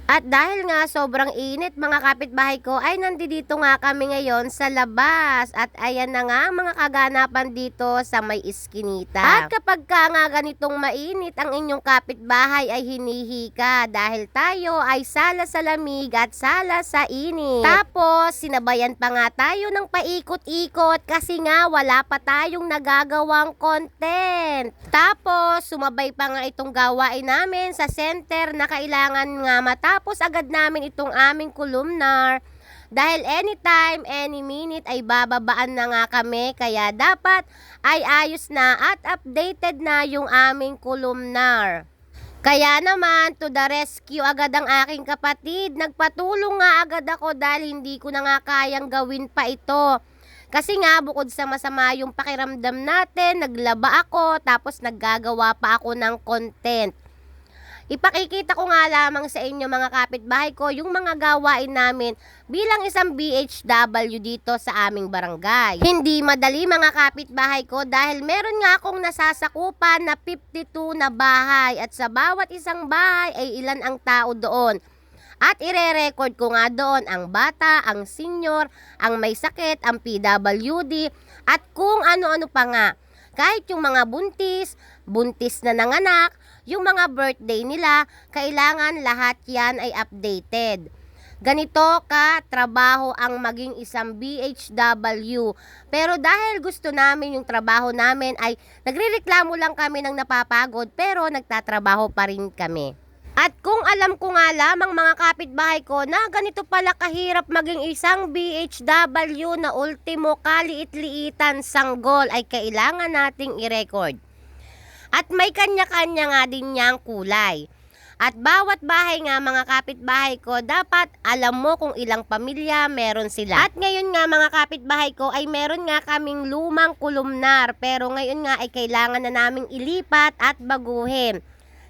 At dahil nga sobrang init mga kapitbahay ko ay nandito nga kami ngayon sa labas. At ayan na nga mga kaganapan dito sa may iskinita. At kapag ka nga ganitong mainit ang inyong kapitbahay ay hinihika dahil tayo ay sala sa lamig at sala sa init. Tapos sinabayan pa nga tayo ng paikot-ikot kasi nga wala pa tayong nagagawang content. Tapos sumabay pa nga itong gawain namin sa center na kailangan nga matapos agad namin itong aming columnar dahil anytime, any minute ay bababaan na nga kami kaya dapat ay ayos na at updated na yung aming columnar. Kaya naman to the rescue agad ang aking kapatid. Nagpatulong nga agad ako dahil hindi ko na nga kayang gawin pa ito. Kasi nga bukod sa masama yung pakiramdam natin, naglaba ako tapos naggagawa pa ako ng content. Ipakikita ko nga lamang sa inyo mga kapitbahay ko yung mga gawain namin bilang isang BHW dito sa aming barangay. Hindi madali mga kapitbahay ko dahil meron nga akong nasasakupan na 52 na bahay at sa bawat isang bahay ay ilan ang tao doon. At ire-record ko nga doon ang bata, ang senior, ang may sakit, ang PWD at kung ano-ano pa nga. Kahit yung mga buntis na nanganak, yung mga birthday nila, kailangan lahat yan ay updated. Ganito ka trabaho ang maging isang BHW. Pero dahil gusto namin yung trabaho namin ay nagrereklamo lang kami ng napapagod pero nagtatrabaho pa rin kami. At kung alam ko nga lamang mga kapitbahay ko na ganito pala kahirap maging isang BHW na ultimo kaliit-liitan sanggol ay kailangan nating i-record. At may kanya-kanya nga din niyang kulay. At bawat bahay nga mga kapitbahay ko, dapat alam mo kung ilang pamilya meron sila. At ngayon nga mga kapitbahay ko ay meron nga kaming lumang kolumnar. Pero ngayon nga ay kailangan na naming ilipat at baguhin.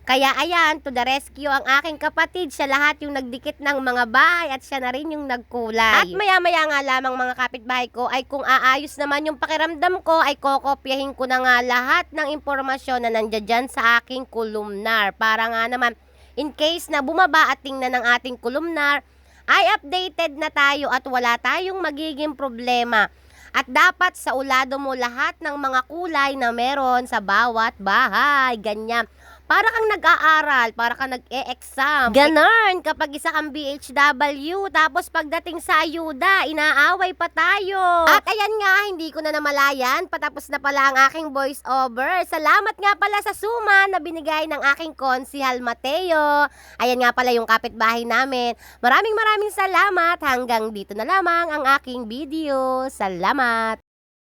Kaya ayan, to the rescue ang aking kapatid. Siya lahat yung nagdikit ng mga bahay at siya na rin yung nagkulay. At maya-maya nga lamang mga kapitbahay ko ay kung aayos naman yung pakiramdam ko ay kokopyahin ko na nga lahat ng impormasyon na nandiyan dyan sa aking kolumnar. Para nga naman in case na bumaba at tingnan ng ating kolumnar ay updated na tayo at wala tayong magiging problema. At dapat sa ulado mo lahat ng mga kulay na meron sa bawat bahay. Ganyan. Para kang nag-aaral, para kang nag-e-exam. Ganon, kapag isa kang BHW, tapos pagdating sa ayuda, inaaway pa tayo. At ayan nga, hindi ko na namalayan, patapos na pala ang aking voice over. Salamat nga pala sa suma na binigay ng aking konsihal Mateo. Ayan nga pala yung kapitbahay namin. Maraming salamat. Hanggang dito na lamang ang aking video. Salamat.